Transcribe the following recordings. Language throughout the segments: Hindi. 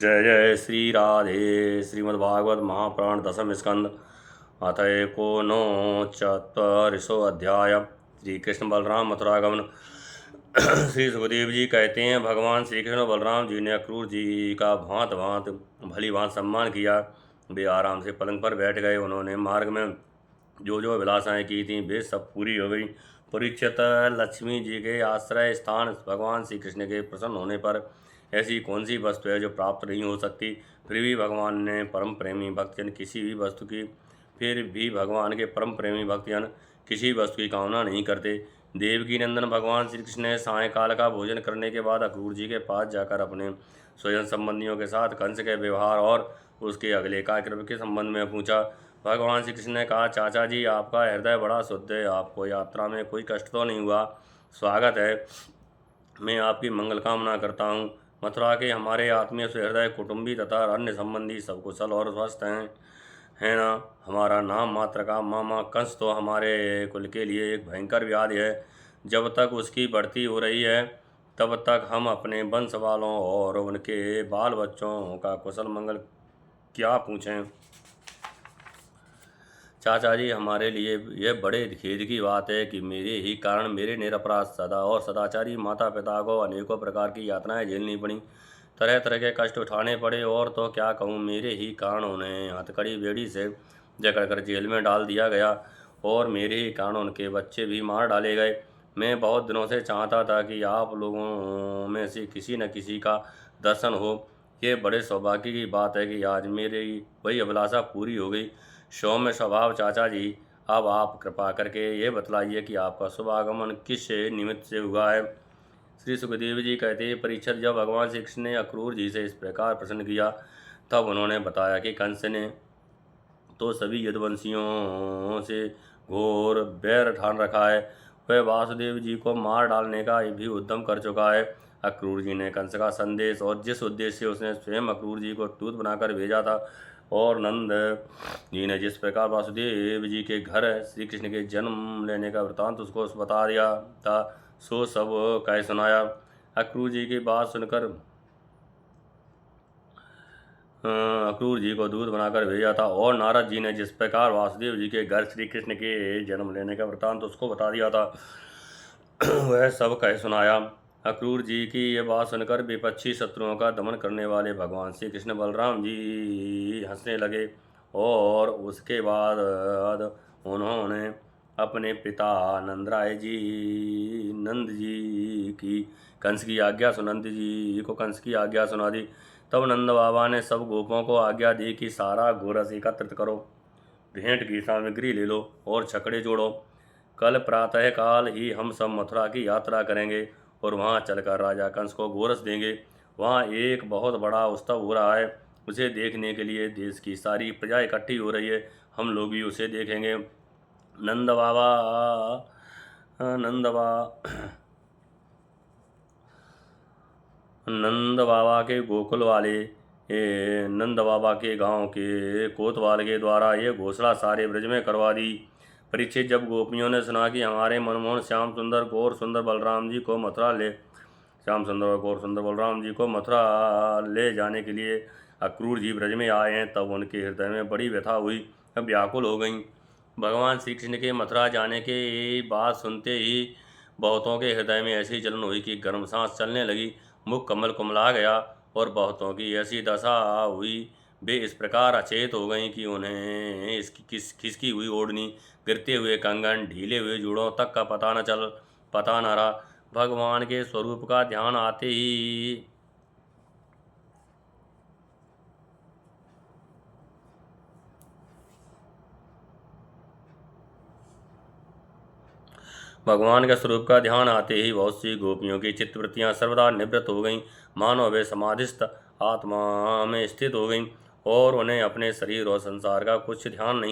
जय जय श्री राधे। श्रीमद्भागवत महापुराण दशम स्कंद अथ एकोनचत्वारिंशो अध्याय। श्री कृष्ण बलराम मथुरागमन। श्री सुखदेव जी कहते हैं, भगवान श्री कृष्ण बलराम जी ने अक्रूर जी का भांत भांत भली भांत सम्मान किया। वे आराम से पलंग पर बैठ गए। उन्होंने मार्ग में जो जो अभिलाषाएं की थीं वे सब पूरी हो गई। परीक्षित, लक्ष्मी जी के आश्रय स्थान भगवान श्री कृष्ण के प्रसन्न होने पर ऐसी कौन सी वस्तु है जो प्राप्त नहीं हो सकती। फिर भी भगवान के परम प्रेमी भक्तजन किसी वस्तु की कामना नहीं करते। देवकी नंदन भगवान श्री कृष्ण ने सायंकाल का भोजन करने के बाद अक्रूर जी के पास जाकर अपने स्वजन संबंधियों के साथ कंस के व्यवहार और उसके अगले कार्यक्रम के संबंध में पूछा। भगवान श्री कृष्ण ने कहा, चाचा जी, आपका हृदय बड़ा शुद्ध है। आपको यात्रा में कोई कष्ट तो नहीं हुआ? स्वागत है। मैं आपकी मंगल कामना करता हूँ। मथुरा के हमारे आत्मीय सुहृदय कुटुंबी तथा अन्य संबंधी सब कुशल और स्वस्थ हैं, है ना? हमारा नाम मात्र का मामा कंस तो हमारे कुल के लिए एक भयंकर व्याधि है। जब तक उसकी बढ़ती हो रही है तब तक हम अपने वंश वालों और उनके बाल बच्चों का कुशल मंगल क्या पूछें। चाचा जी, हमारे लिए यह बड़े खेद की बात है कि मेरे ही कारण मेरे निरपराध सदा और सदाचारी माता पिता को अनेकों प्रकार की यातनाएं झेलनी पड़ी, तरह तरह के कष्ट उठाने पड़े। और तो क्या कहूँ, मेरे ही कारण उन्हें हथकड़ी बेड़ी से जकड़कर जेल में डाल दिया गया और मेरे ही कारण उनके बच्चे भी मार डाले गए। मैं बहुत दिनों से चाहता था कि आप लोगों में से किसी न किसी का दर्शन हो। ये बड़े सौभाग्य की बात है कि आज मेरी वही अभिलाषा पूरी हो गई। सौम्य स्वभाव चाचा जी, अब आप कृपा करके ये बतलाइए कि आपका शुभ आगमन किस निमित्त से हुआ है। श्री सुखदेव जी कहते हैं, परीक्षित, जब भगवान श्री कृष्ण ने अक्रूर जी से इस प्रकार प्रश्न किया तब उन्होंने बताया कि कंस ने तो सभी यदुवंशियों से घोर बैर ठान रखा है। वह वासुदेव जी को मार डालने का भी उद्यम कर चुका है। अक्रूर जी ने कंस का संदेश और जिस उद्देश्य से उसने स्वयं अक्रूर जी को दूत बनाकर भेजा था और नंद जी ने जिस प्रकार वासुदेव जी के घर श्री कृष्ण के जन्म लेने का वृतांत उसको बता दिया था, सो सब कह सुनाया। अक्रूर जी की बात सुनकर अक्रूर जी को दूत बनाकर भेजा था और नारद जी ने जिस प्रकार वासुदेव जी के घर श्री कृष्ण के जन्म लेने का वृतांत उसको बता दिया था, वह सब कह सुनाया। अक्रूर जी की ये बात सुनकर विपक्षी शत्रुओं का दमन करने वाले भगवान श्री कृष्ण बलराम जी हंसने लगे और उसके बाद उन्होंने अपने पिता नंद जी की कंस की आज्ञा नंद जी को कंस की आज्ञा सुना दी। तब नंद बाबा ने सब गोपों को आज्ञा दी कि सारा गोरस एकत्रित करो, भेंट की सामग्री ले लो और छकड़े जोड़ो। कल प्रातः काल ही हम सब मथुरा की यात्रा करेंगे और वहाँ चलकर राजा कंस को गोरस देंगे। वहाँ एक बहुत बड़ा उत्सव हो रहा है। उसे देखने के लिए देश की सारी प्रजा इकट्ठी हो रही है। हम लोग भी उसे देखेंगे। नंद बाबा नंद बाबा के गोकुल वाले नंद बाबा के गांव के कोतवाल के द्वारा ये घोषणा सारे ब्रज में करवा दी। परीक्षित, जब गोपियों ने सुना कि हमारे मनमोहन श्याम सुंदर गौर सुंदर बलराम जी को मथुरा ले जाने के लिए अक्रूर जी ब्रज में आए हैं, तब उनके हृदय में बड़ी व्यथा हुई, अब व्याकुल हो गई। भगवान श्री कृष्ण के मथुरा जाने के बात सुनते ही बहुतों के हृदय में ऐसी जलन हुई कि गर्म सांस चलने लगी, मुख कमल कुमला गया और बहुतों की ऐसी दशा हुई, वे इस प्रकार अचेत हो गईं कि उन्हें इसकी खिसकी हुई ओढ़नी, गिरते हुए कंगन, ढीले हुए जूड़ों तक का पता न रहा। भगवान के स्वरूप का ध्यान आते ही बहुत सी गोपियों की चित्तवृत्तियाँ सर्वदा निवृत्त हो गईं, मानो वे समाधिस्थ आत्मा में स्थित हो गईं और उन्हें अपने शरीर और संसार का कुछ ध्यान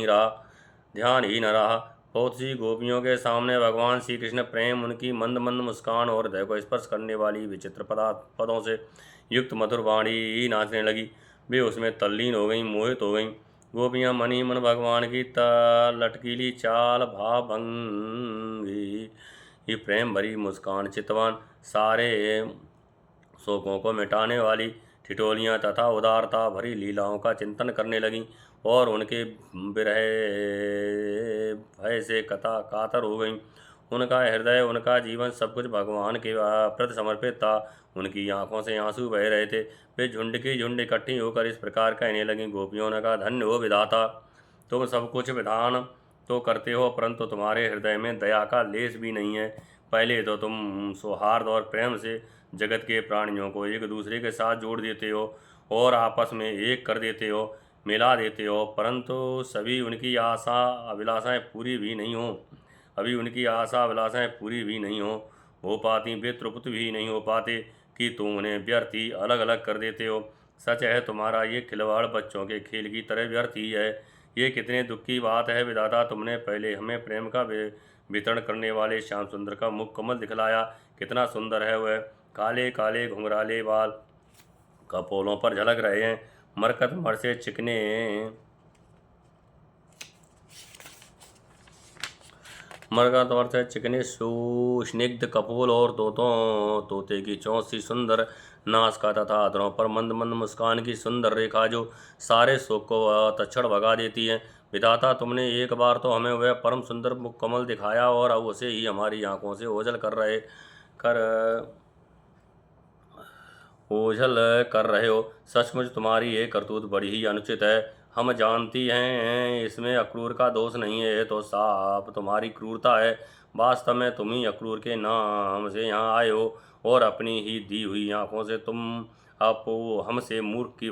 ही न रहा। बहुत सी गोपियों के सामने भगवान श्री कृष्ण प्रेम, उनकी मंद मंद मुस्कान और हृदय को स्पर्श करने वाली विचित्र पदों से युक्त मधुर वाणी नाचने लगी। वे उसमें तल्लीन हो गईं, मोहित हो गईं। गोपियाँ मन ही मन भगवान की लटकीली चाल, भाव भंगी, ये प्रेम भरी मुस्कान, चितवन, सारे शोकों को मिटाने वाली, ठिठोलियाँ तथा उदारता भरी लीलाओं का चिंतन करने लगीं और उनके विरह भय से कातर हो गईं। उनका हृदय, उनका जीवन सब कुछ भगवान के प्रति समर्पित था। उनकी आंखों से आंसू बह रहे थे। वे झुंड की झुंड इकट्ठी होकर इस प्रकार कहने लगीं। गोपियों ने कहा, धन्य हो विधाता, तुम सब कुछ विधान तो करते हो, परंतु तुम्हारे हृदय में दया का लेस भी नहीं है। पहले तो तुम सौहार्द और प्रेम से जगत के प्राणियों को एक दूसरे के साथ जोड़ देते हो और आपस में एक कर देते हो, मिला देते हो, परंतु सभी उनकी आशा अभिलाषाएं पूरी भी नहीं हो अभी उनकी आशा अभिलाषाएं पूरी भी नहीं हो पाती, वे तृप्त भी नहीं हो पाते कि तुम उन्हें व्यर्थ ही अलग अलग कर देते हो। सच है, तुम्हारा ये खिलवाड़ बच्चों के खेल की तरह व्यर्थ ही है। ये कितने दुख की बात है विधाता, तुमने पहले हमें प्रेम का वितरण करने वाले श्याम सुंदर का मुख कमल दिखलाया। कितना सुंदर है वह, काले काले घुंघराले बाल कपोलों पर झलक रहे हैं। मरकत मर से चिकने मरकत मर से चिकने सुस्निग्ध कपोल और तोते की चोंच सी सुंदर नासिका तथा अधरों पर मंद मंद मुस्कान की सुंदर रेखा जो सारे शोक को तत्क्षण भगा देती है। विधाता, तुमने एक बार तो हमें वह परम सुंदर मुख कमल दिखाया और अब उसे ही हमारी आंखों से ओझल कर रहे हो। सचमुच तुम्हारी ये करतूत बड़ी ही अनुचित है। हम जानती हैं इसमें अक्रूर का दोष नहीं है, तो साफ तुम्हारी क्रूरता है। वास्तव में तुम ही अक्रूर के नाम से यहाँ आए हो और अपनी ही दी हुई आंखों से तुम हमसे मूर्ख की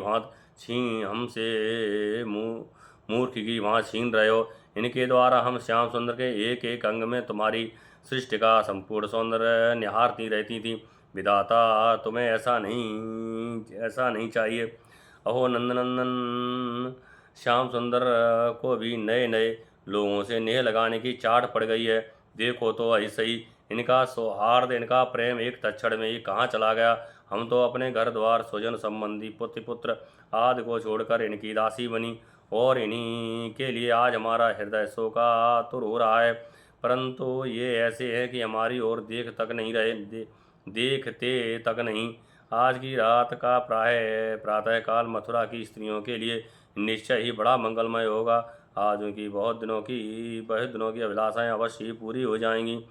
भांत छीन रहे हो। इनके द्वारा हम श्याम सुंदर के एक एक अंग में तुम्हारी सृष्टि का संपूर्ण सौंदर्य निहारती रहती थी। विधाता, तुम्हें ऐसा नहीं चाहिए। अहो नंदनंदन, श्याम सुंदर को भी नए नए लोगों से नेह लगाने की चाट पड़ गई है। देखो तो ऐसे ही इनका सौहार्द, इनका प्रेम एक तत्क्षण में ही कहाँ चला गया। हम तो अपने घर द्वार, स्वजन संबंधी, पुत्र आदि को छोड़कर इनकी दासी बनी और इन्हीं के लिए आज हमारा हृदय शोकातुर हो रहा है। परंतु ये ऐसे है कि हमारी ओर देखते तक नहीं। आज की रात का प्रातः काल मथुरा की स्त्रियों के लिए निश्चय ही बड़ा मंगलमय होगा। आज उनकी बहुत दिनों की अभिलाषाएं अवश्य ही पूरी हो जाएंगी।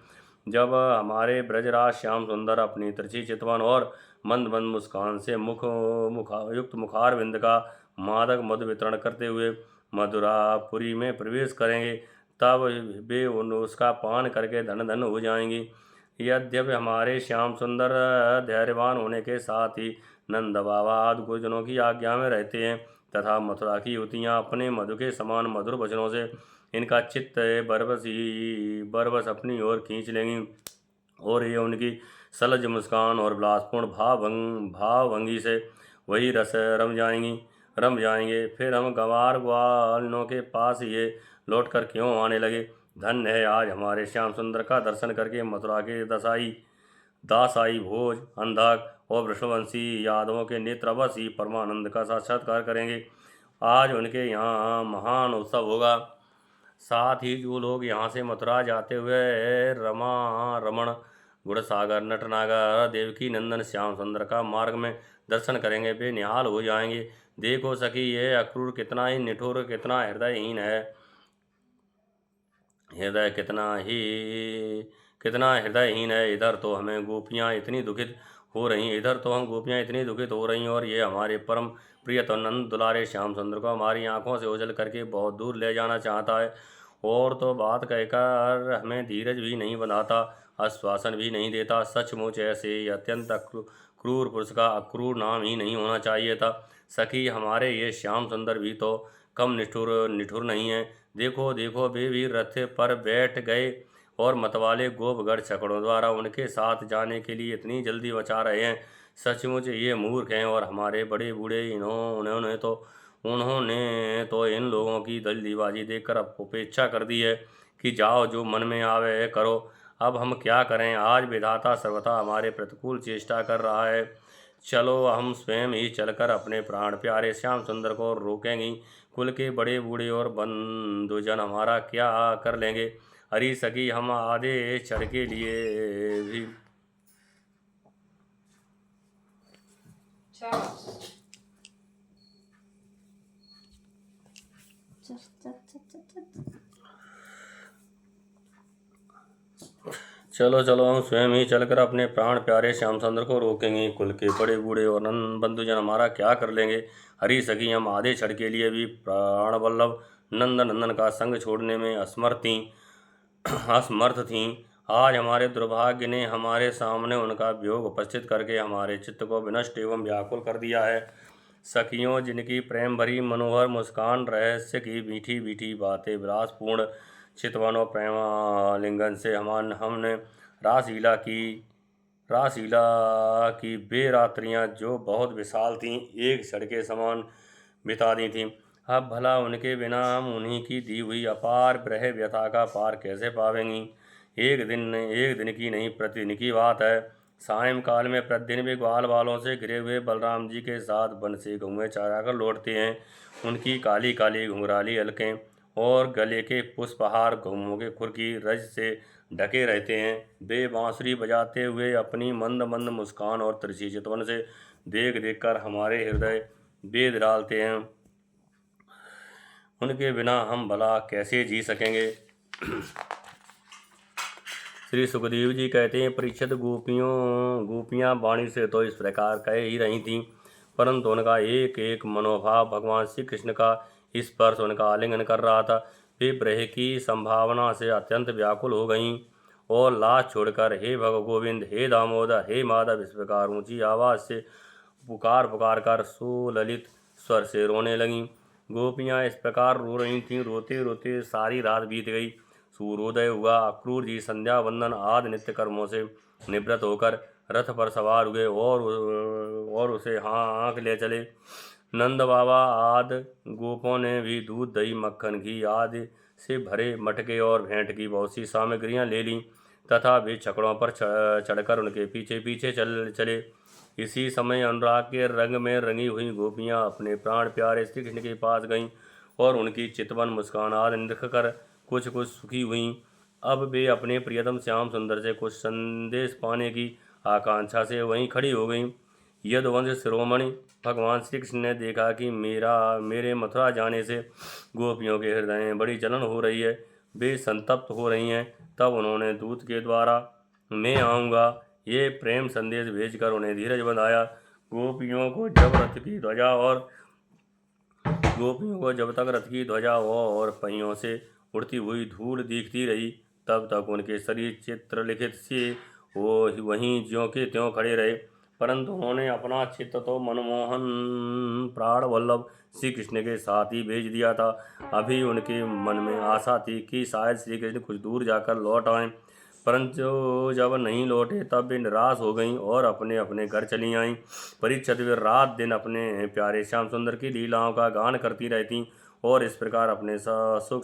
जब हमारे ब्रजराज श्याम सुंदर अपनी तिरछी चितवन और मंद मंद मुस्कान से युक्त मुखारविंद का मादक मधु वितरण करते हुए मधुरापुरी में प्रवेश करेंगे, तब वे उसका पान करके धन धन हो जाएंगी। यद्यपि हमारे श्याम सुंदर धैर्यवान होने के साथ ही नंद बाबा आदि गुरुजनों की आज्ञा में रहते हैं तथा मथुरा की युवतियाँ अपने मधु के समान मधुर वचनों से इनका चित्त बरबस अपनी ओर खींच लेंगी और ये उनकी सलज मुस्कान और विलासपूर्ण भावभंगी से वही रस रम जाएंगे। फिर हम गंवार ग्वालिनों के पास ये लौट कर क्यों आने लगे। धन्य है आज हमारे श्याम सुंदर का दर्शन करके मथुरा के दासाई भोज, अंधक और वृषभवंशी यादवों के नेत्र अवश्य ही परमानंद का साक्षात्कार करेंगे। आज उनके यहाँ महान उत्सव होगा। साथ ही जो लोग यहाँ से मथुरा जाते हुए रमण, गुड़सागर, नटनागर, देवकी नंदन श्याम सुंदर का मार्ग में दर्शन करेंगे, वे निहाल हो जाएंगे। देखो सखी, ये अक्रूर कितना ही निठुर, कितना हृदयहीन है। कितना हृदयहीन है। इधर तो हम गोपियाँ इतनी दुखित हो रही और ये हमारे परम प्रिय तो नंद दुलारे श्याम सुंदर को हमारी आंखों से ओझल करके बहुत दूर ले जाना चाहता है। और तो बात कहकर हमें धीरज भी नहीं बंधाता, आश्वासन भी नहीं देता। सचमुच ऐसे अत्यंत क्रूर पुरुष का अक्रूर नाम ही नहीं होना चाहिए था। सखी, हमारे ये श्याम सुंदर भी तो कम निठुर नहीं है। देखो देखो, वे भी रथ पर बैठ गए और मतवाले गोपगढ़ छकड़ों द्वारा उनके साथ जाने के लिए इतनी जल्दी बचा रहे हैं। सचमुच ये मूर्ख हैं और हमारे बड़े बूढ़े उन्होंने तो इन लोगों की जल्दीबाजी देखकर उपेक्षा कर दी है कि जाओ, जो मन में आवे करो। अब हम क्या करें। आज विधाता सर्वथा हमारे प्रतिकूल चेष्टा कर रहा है। चलो, हम स्वयं ही चलकर अपने प्राण प्यारे श्याम सुंदर को रोकेंगी। कुल के बड़े बूढ़े और बंधुजन हमारा क्या कर लेंगे। अरे सखी, हम आधे क्षण के लिए भी चलो चलो, हम स्वयं ही चलकर अपने प्राण प्यारे श्यामचंद्र को रोकेंगे। कुल के बड़े बूढ़े और नंद बंधुजन हमारा क्या कर लेंगे। हरी सखी हम आधे क्षण के लिए भी प्राण वल्लभ नंद नंदन का संग छोड़ने में असमर्थ थीं। आज हमारे दुर्भाग्य ने हमारे सामने उनका वियोग उपस्थित करके हमारे चित्त को विनष्ट एवं व्याकुल कर दिया है। सखियों, जिनकी प्रेम भरी मनोहर मुस्कान, रहस्य की मीठी मीठी बातें, विलासपूर्ण चितवन और प्रेमालिंगन से हमने रासलीला की वे रात्रियाँ जो बहुत विशाल थीं, एक क्षण के समान बिता दी थीं। अब भला उनके बिना हम उन्हीं की दी हुई अपार विरह व्यथा का पार कैसे पावेंगी। एक दिन की नहीं, प्रतिदिन की बात है। सायंकाल में प्रतिदिन वे ग्वाल बालों से घिरे हुए बलराम जी के साथ वन से गौएं चरा कर लौटते हैं। उनकी काली काली घुंघराली अलकें और गले के पुष्पहार गौओं के खुर की रज से ढके रहते हैं। वे बांसुरी बजाते हुए अपनी मंद मंद मुस्कान और तिरछी चितवन से देख देख कर हमारे हृदय बेद डालते हैं। उनके बिना हम भला कैसे जी सकेंगे। श्री सुखदेव जी कहते हैं, परीक्षित, गोपियाँ वाणी से तो इस प्रकार कह ही रही थीं, परंतु उनका एक एक मनोभाव भगवान श्री कृष्ण का स्पर्श उनका आलिंगन कर रहा था। वे विरह की संभावना से अत्यंत व्याकुल हो गईं और लाश छोड़कर हे भग गोविंद, हे दामोदर, हे माधव इस प्रकार ऊंची आवाज़ से पुकार पुकार कर सुललित स्वर से रोने लगीं। गोपियाँ इस प्रकार रो रही थीं। रोते रोते सारी रात बीत गई। सूर्योदय हुआ। अक्रूर जी संध्या वंदन आदि नित्य कर्मों से निवृत्त होकर रथ पर सवार हुए और उसे हाँक ले चले। नंद बाबा आदि गोपों ने भी दूध दही मक्खन घी आदि से भरे मटके और भेंट की बहुत सी सामग्रियाँ ले लीं तथा वे छकड़ों पर चढ़कर उनके पीछे पीछे चले। इसी समय अनुराग के रंग में रंगी हुई गोपियाँ अपने प्राण प्यारे श्री कृष्ण के पास गईं और उनकी चितवन मुस्कान आदि निरख कर कुछ कुछ सुखी हुईं। अब वे अपने प्रियतम श्याम सुंदर से कुछ संदेश पाने की आकांक्षा से वहीं खड़ी हो गईं। यदुवंश शिरोमणि भगवान श्री कृष्ण ने देखा कि मेरे मथुरा जाने से गोपियों के हृदय में बड़ी जलन हो रही है, वे संतप्त हो रही हैं। तब उन्होंने दूत के द्वारा मैं आऊँगा ये प्रेम संदेश भेजकर उन्हें धीरज बंधाया। गोपियों को जब तक रथ की ध्वजा और पहियों से उड़ती हुई धूल दिखती रही, तब तक उनके शरीर चित्रलिखित से वहीं ज्यों के त्यों खड़े रहे। परंतु उन्होंने अपना चित्त तो मनमोहन प्राण वल्लभ श्री कृष्ण के साथ ही भेज दिया था। अभी उनके मन में आशा थी कि शायद श्री कृष्ण कुछ दूर जाकर लौट आएं, परंतु जब नहीं लौटे तब वे निराश हो गईं और अपने अपने घर चली आईं। परीक्षित, वे रात दिन अपने प्यारे श्याम सुंदर की लीलाओं का गान करती रहतीं और इस प्रकार अपने शोक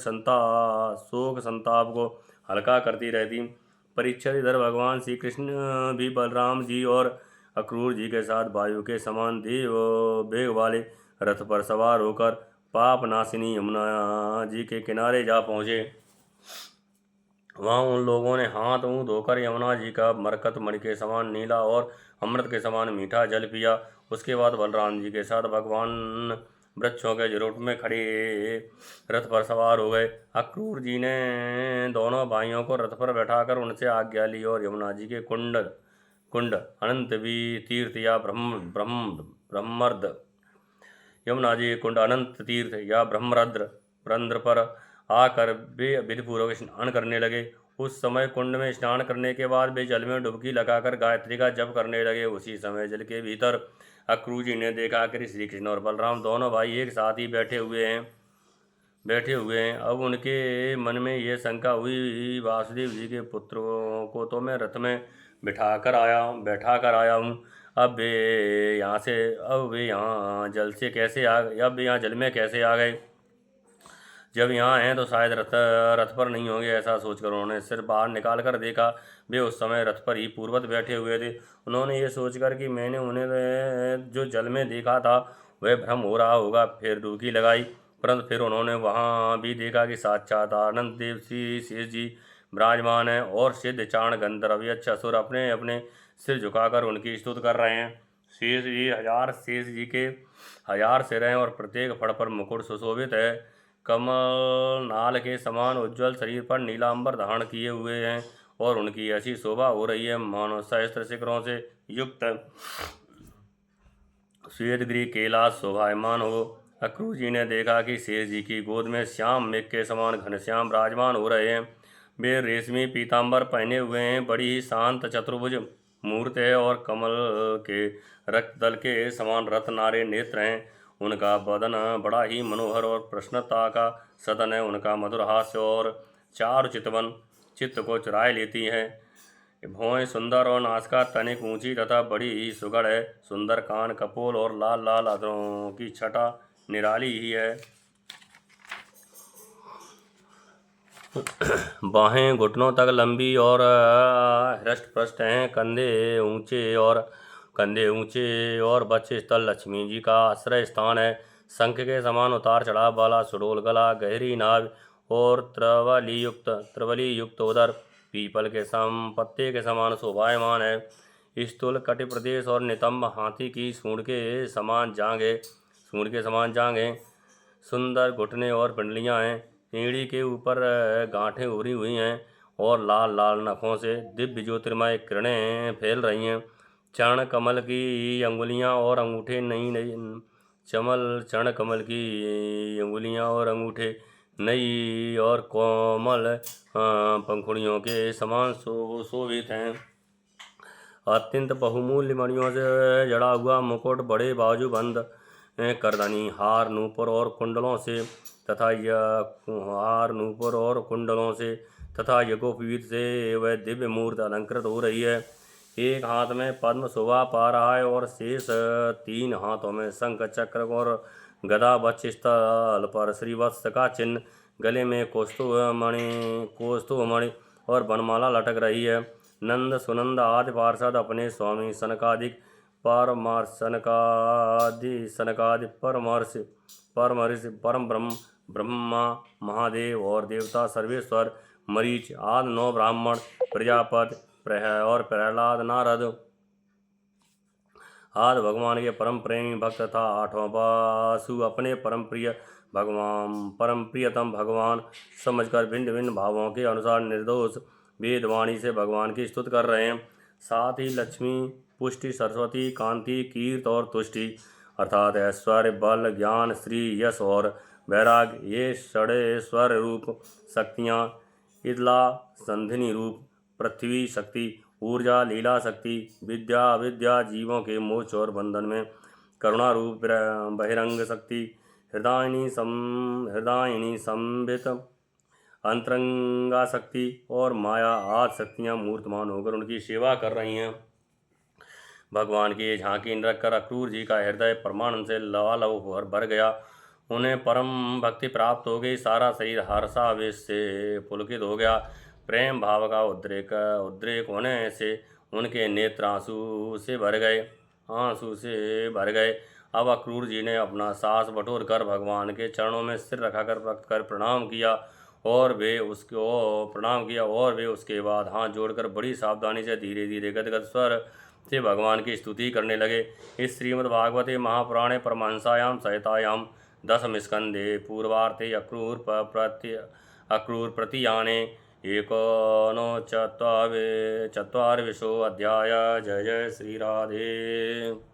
संताप को हल्का करती रहतीं। परीक्षित, इधर भगवान श्री कृष्ण भी बलराम जी और अक्रूर जी के साथ वायु के समान वेग वाले रथ पर सवार होकर पाप नासिनी यमुना जी के किनारे जा पहुँचे। वहाँ उन लोगों ने हाथ मुँह धोकर यमुना जी का मरकत मणि के समान नीला और अमृत के समान मीठा जल पिया। उसके बाद बलराम जी के साथ भगवान वृक्षों के झुंड में खड़े रथ पर सवार हो गए। अक्रूर जी ने दोनों भाइयों को रथ पर बैठाकर उनसे आज्ञा ली और यमुना जी के कुंड अनंत भी तीर्थ या ब्रह्मर्द यमुना जी कुंड अनंत तीर्थ या ब्रह्मरद्र पर आकर वे विधिपूर्वक स्नान करने लगे। उस समय कुंड में स्नान करने के बाद वे जल में डुबकी लगाकर गायत्री का जप करने लगे। उसी समय जल के भीतर अक्रूर जी ने देखा कि श्री कृष्ण और बलराम दोनों भाई एक साथ ही बैठे हुए हैं। अब उनके मन में ये शंका हुई, वासुदेव जी के पुत्रों को तो मैं रथ में बैठा कर आया हूँ, अब वे यहाँ जल में कैसे आ गए। जब यहाँ हैं तो शायद रथ पर नहीं होंगे। ऐसा सोचकर उन्होंने सिर बाहर निकाल कर देखा। वे उस समय रथ पर ही पूर्ववत बैठे हुए थे। उन्होंने ये सोचकर कि मैंने उन्हें जो जल में देखा था वह भ्रम हो रहा होगा, फिर डुबकी लगाई। परंतु फिर उन्होंने वहाँ भी देखा कि साक्षात आनंद देव श्री शेष जी विराजमान हैं और सिद्ध चाण गंधर्व यक्ष असुर अपने अपने सिर झुकाकर उनकी स्तुति कर रहे हैं। शेष जी के 1000 सिर हैं और प्रत्येक फड़ पर मुकुट सुशोभित है। कमल नाल के समान उज्ज्वल शरीर पर नीलांबर धारण किए हुए हैं और उनकी ऐसी शोभा हो रही है मानो सहस्त्र शिखरों से युक्त श्वेतगिरी कैलाश शोभायमान हो। अक्रूर जी ने देखा कि शेष जी की गोद में श्याम मेघ के समान घनश्याम विराजमान हो रहे हैं। वे रेशमी पीताम्बर पहने हुए हैं, बड़ी ही शांत चतुर्भुज मूर्त है और कमल के रक्त दल के समान रत्नारे नेत्र हैं। उनका बदन बड़ा ही मनोहर और प्रसन्नता का सदन है। उनका मधुर हास्य और चारु चितवन चित्त को चुराए लेती है। भौहें सुंदर और नासिका तनिक ऊंची तथा बड़ी ही सुघड़ है। सुंदर कान, कपोल और लाल लाल अधरों की छटा निराली ही है। बाहें घुटनों तक लंबी और हृष्ट-पुष्ट हैं। कंधे ऊंचे और वक्ष स्थल लक्ष्मी जी का आश्रय स्थान है। शंख के समान उतार चढ़ाव वाला सुडोल गला, गहरी नाभ और त्रिवली युक्त उदर पीपल के पत्ते के समान शोभायमान है। स्थूल कटि प्रदेश और नितंब हाथी की सूंड के समान जांघें, सुंदर घुटने और पिंडलियां हैं। एड़ी के ऊपर गांठें उभरी हुई हैं और लाल लाल नखों से दिव्य ज्योतिर्मय किरणें फैल रही हैं। चरण कमल की अंगुलियां और अंगूठे नई और कोमल पंखुड़ियों के समान शोभित हैं। अत्यंत बहुमूल्य मणियों से जड़ा हुआ मुकुट, बड़े बाजूबंद करधनी हार, नूपुर और कुंडलों से तथा यज्ञोपवीत से वह दिव्य मूर्ति अलंकृत हो रही है। एक हाथ में पद्म शोभा पा रहा है और शेष 3 हाथों में शंख, चक्र और गदा, वक्ष स्थल पर श्रीवत्स का चिन्ह, गले में कौस्तुभ मणि और बनमाला लटक रही है। नंद सुनंद आदि पार्षद अपने स्वामी सनकादिक परमर्षि परम ब्रह्मा, महादेव और देवता सर्वेश्वर, मरीच आदि 9 ब्राह्मण, प्रजापति और प्रहलाद, नारद आदि भगवान के परम प्रेमी भक्त तथा 8वां वासु अपने परम प्रियतम भगवान समझकर भिन्न भिन्न भावों के अनुसार निर्दोष वेदवाणी से भगवान की स्तुति कर रहे हैं। साथ ही लक्ष्मी, पुष्टि, सरस्वती, कांति, कीर्ति और तुष्टि अर्थात ऐश्वर्य, बल, ज्ञान, श्री, यश और वैराग्य, ये षडेश्वर रूप शक्तियाँ, इदला संधिनी रूप पृथ्वी शक्ति, ऊर्जा लीला शक्ति, विद्या अविद्या जीवों के मोक्ष और बंधन में करुणा रूप बहिरंग शक्ति, हृदयिनी संबित अंतरंगा शक्ति और माया आदि शक्तियाँ मूर्तमान होकर उनकी सेवा कर रही हैं। भगवान की ये झांकी रखकर अक्रूर जी का हृदय परमानंद से लबालब भर गया। उन्हें परम भक्ति प्राप्त हो गई। सारा शरीर हर्षावेश से पुलकित हो गया। प्रेम भाव का उद्रेक होने से उनके नेत्र आंसू से भर गए। अब अक्रूर जी ने अपना साहस बटोर कर भगवान के चरणों में सिर रखकर प्रणाम किया और वे उसके बाद हाथ जोड़कर बड़ी सावधानी से धीरे धीरे गदगद स्वर से भगवान की स्तुति करने लगे। इस श्रीमद्भागवते महापुराणे परमहंसायां संहितायां 10 स्कंधे पूर्वार्थे अक्रूर प्रतीयाने 1:4 अध्याय। जय जय श्री राधे।